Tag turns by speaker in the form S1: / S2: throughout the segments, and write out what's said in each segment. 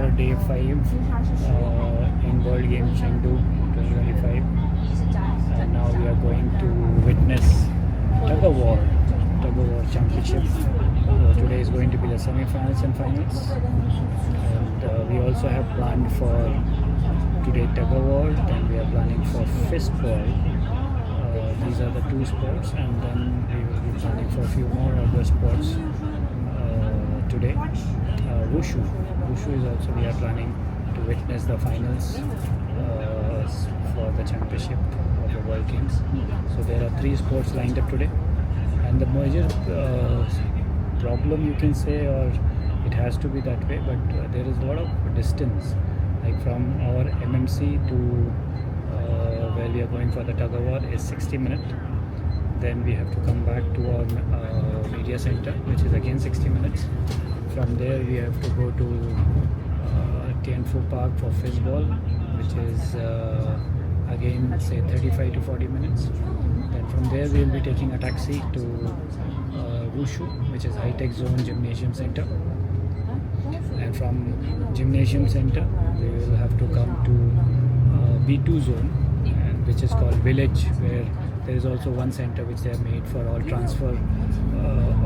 S1: for day 5 in World Games Chengdu 2025, and now we are going to witness tug of war championship. Today is going to be the semi-finals and finals, and we also have planned for today tug of war, then we are planning for fistball. These are the two sports, and then we will be planning for a few more other sports today. Wushu is also, we are planning to witness the finals for the championship of the World Games. So there are 3 sports lined up today, and the major problem, you can say, or it has to be that way, but there is a lot of distance, like from our MMC to where we are going for the tug of war is 60 minutes. Then we have to come back to our media center, which is again 60 minutes. From there we have to go to Tianfu Park for fistball, which is again say 35 to 40 minutes. Then from there we will be taking a taxi to Wushu, which is High Tech Zone Gymnasium Center. And from Gymnasium Center we will have to come to B2 zone, and which is called Village, where there is also one center which they have made for all transfer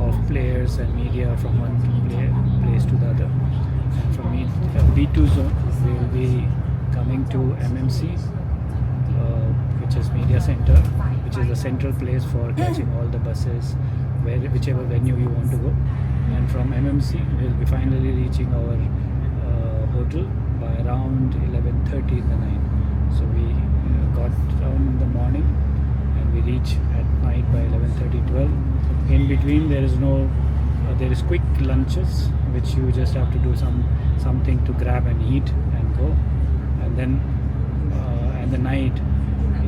S1: of players and media from one place to the other. And from B2 zone we will be coming to MMC, which is media center, which is the central place for catching all the buses, whichever venue you want to go. And from MMC we will be finally reaching our hotel by around 11:30 in the night. So we got down in the morning and we reach at night by 11:30, 12. In between there is there is quick lunches which you just have to do something to grab and eat and go. And then at the night,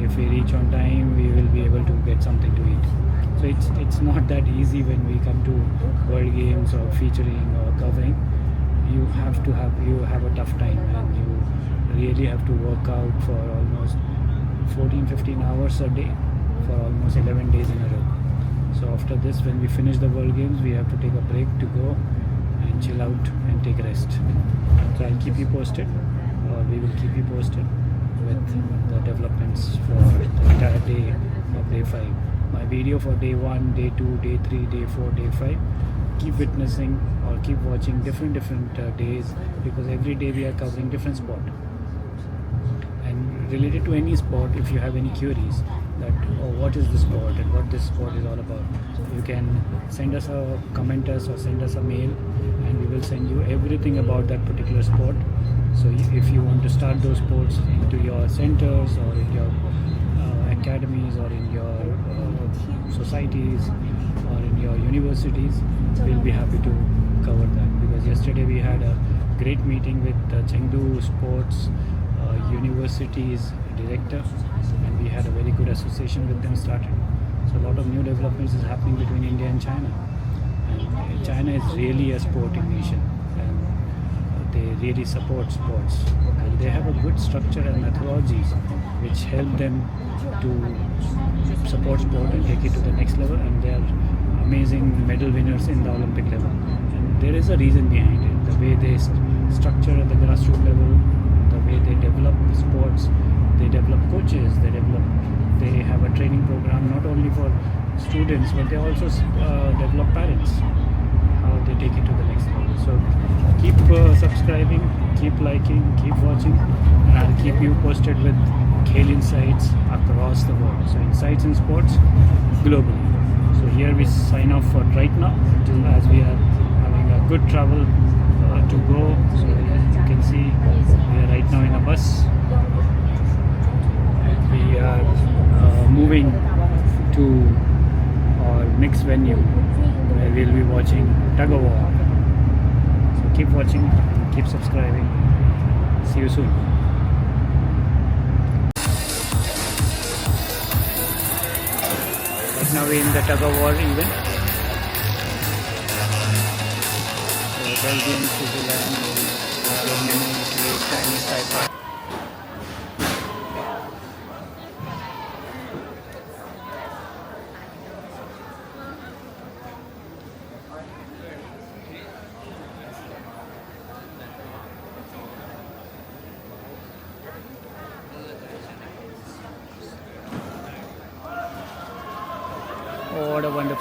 S1: if we reach on time, we will be able to get something to eat. So it's not that easy when we come to World Games or featuring or covering. You have a tough time, and you really have to work out for almost 14-15 hours a day for almost 11 days in a row. So after this, when we finish the World Games, we have to take a break to go and chill out and take rest. So I'll keep you posted, or we will keep you posted with the developments for the entire day of day 5. My video for day 1, day 2, day 3, day 4, day 5. Keep witnessing or keep watching different days, because every day we are covering different sport. And related to any sport, if you have any queries that what is the sport and what this sport is all about, you can send us comment us or send us a mail, and we will send you everything about that particular sport. So if you want to start those sports into your centers or in your academies or in your societies or in your universities, we'll be happy to cover that. Because yesterday we had a great meeting with the Chengdu Sports University's director, and we had a very good association with them started. So a lot of new developments is happening between India and China. And China is really a sporting nation, and they really support sports, and they have a good structure and methodology which help them to support sport and take it to the next level. And they are amazing medal winners in the Olympic level, and there is a reason behind it. The way they structure at the grassroots level, the way they develop sports, they develop coaches, they have a training program not only for students, but they also develop parents, how they take it to the next level. So keep subscribing, keep liking, keep watching, and I'll keep you posted with Khel Insights across the world. So insights in sports globally. So here we sign off for right now, as we are having a good travel to go. So you can see we are right now in a bus, and we are moving to our next venue where we'll be watching tug of war. So keep watching, keep subscribing. See you soon. Right now we're in the tug of war event. So Belgium, Switzerland, Germany, Chinese Taipei.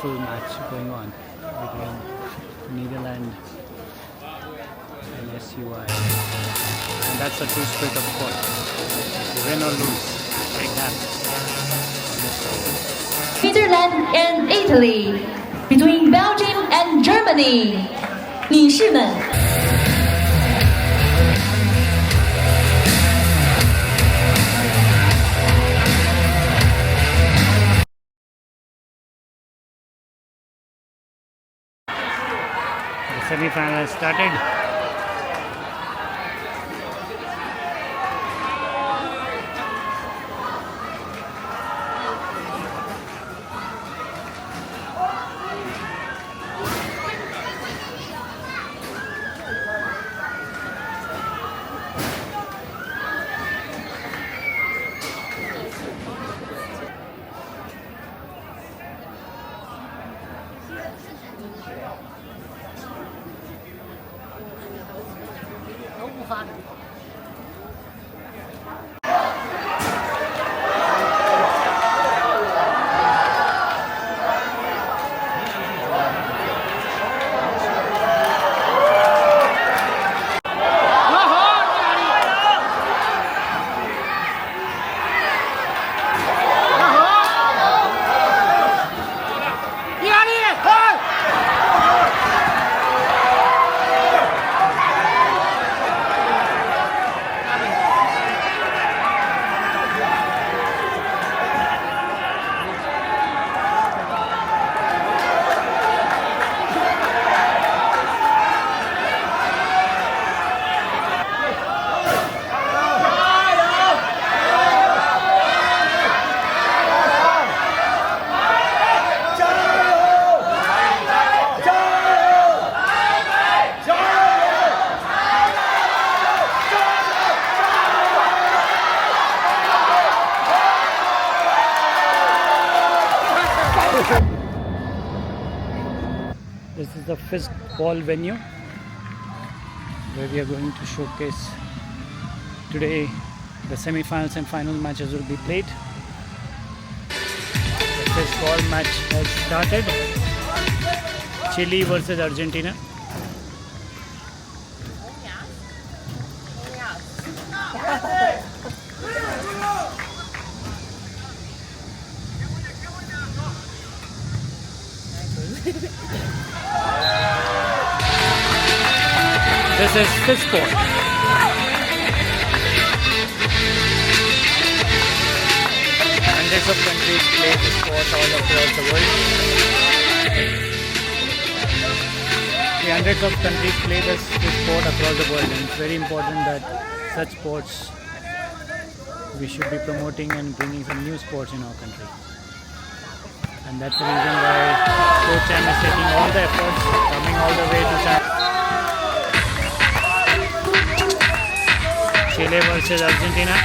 S1: beautiful match going on between Netherlands and SUI. And that's the true spirit of sport. Win or lose, take that.
S2: Netherlands and Italy, between Belgium and Germany. 女士们。
S1: The semi-final has started. This is the fifth ball venue where we are going to showcase today. The semi-finals and final matches will be played. The fifth ball match has started. Chile versus Argentina. This is fifth ball. Hundreds of countries play this sport all across the world. Hundreds of countries play this sport across the world, and it's very important that such sports we should be promoting and bringing some new sports in our country. And that's the reason why Coach Cham is taking all the efforts, coming all the way to Cham. Chile versus Argentina.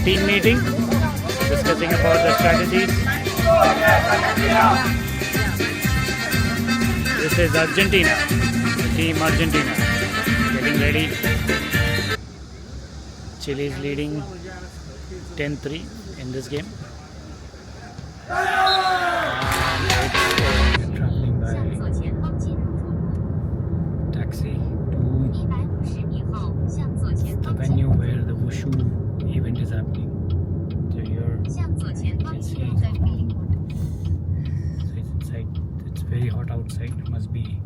S1: Team meeting, discussing about the strategies. This is Argentina, Team Argentina, getting ready. Chile is leading 10-3 in this game. And it's traveling by taxi to the venue where the Wushu event is happening. So here you can see it's inside. It's very hot outside. It must be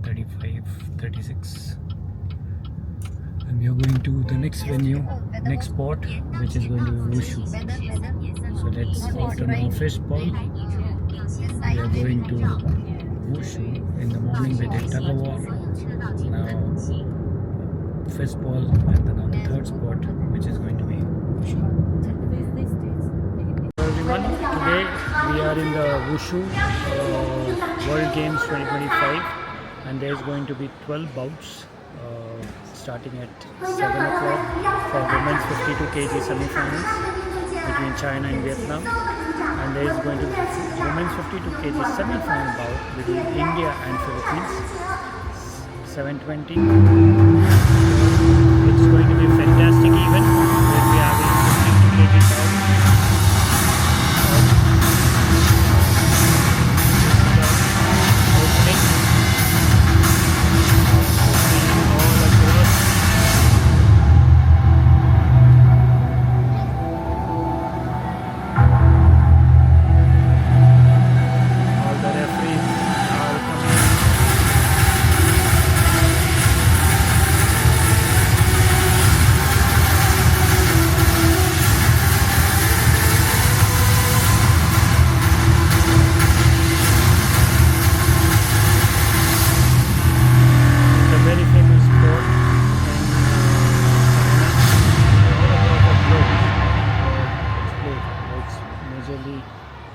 S1: 35, 36. And we are going to the next venue, next spot, which is going to be Wushu. So let's, after our first ball, we are going to Wushu. In the morning we did tug of war. Now first ball, and then on the third spot, which is going to be Wushu. everyone. Today we are in the Wushu World Games 2025 and there is going to be 12 bouts starting at 7 o'clock for women's 52 kg semi-finals between China and Vietnam, and there is going to be women's 52 kg semi-final bout between India and Philippines 7:20. It's going to be a fantastic event where we have a 52 kg bout.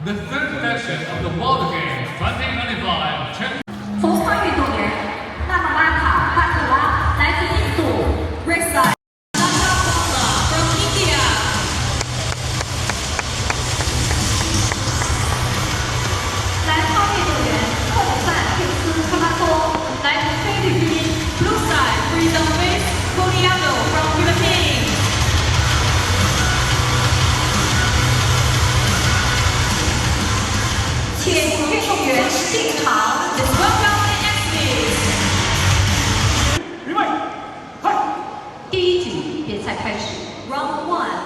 S3: The third session of the World Games 2025
S2: 从化运动员纳玛拉卡帕特拉来自印度 ，Rexai from India。来化运动员后范佩斯卡马托来自菲律宾 ，Blue side Freedom Face Poliano from Philippines。请运动员进场 ，Let's welcome the athletes。预备，开！第一局比赛开始 ，Round One。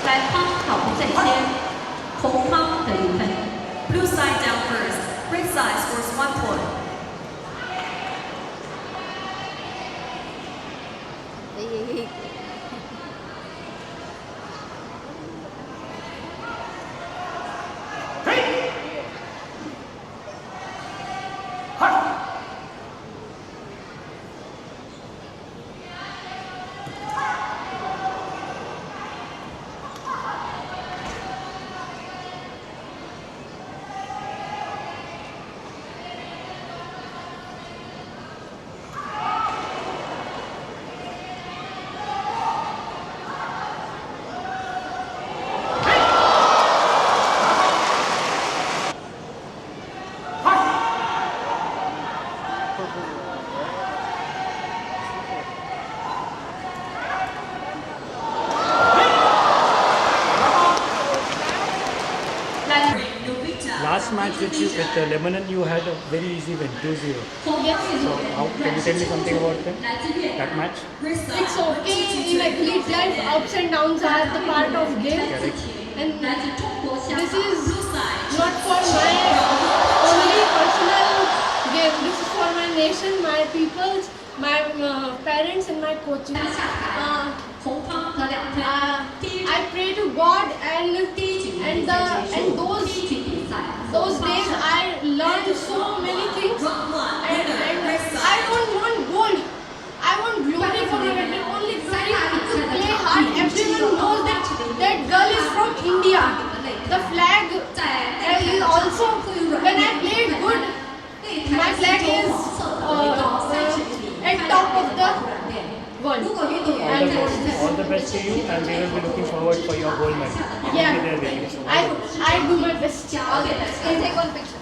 S2: 来方跑步在先，红方得1分。Blue side down first, red side scores 1 point.
S1: Last match with Lebanon, you had a very easy win, 2-0. So how can you tell me something about that match?
S4: It's okay, like life ups and downs are the part of game.
S1: Correct.
S4: And this is not for my only personal game. This is for my nation, my peoples, my parents and my coaches. I pray to God and those days I learned so many things, and I don't want gold. I want glory for my country, only glory to play hard. Everyone knows that girl is from India. The flag is also, when I played good, my flag is at top of the world.
S1: All the best to you, and we will be looking forward for your gold medal.
S4: Yeah,
S1: We'll be there with you.
S4: I do my best.
S2: Take one picture.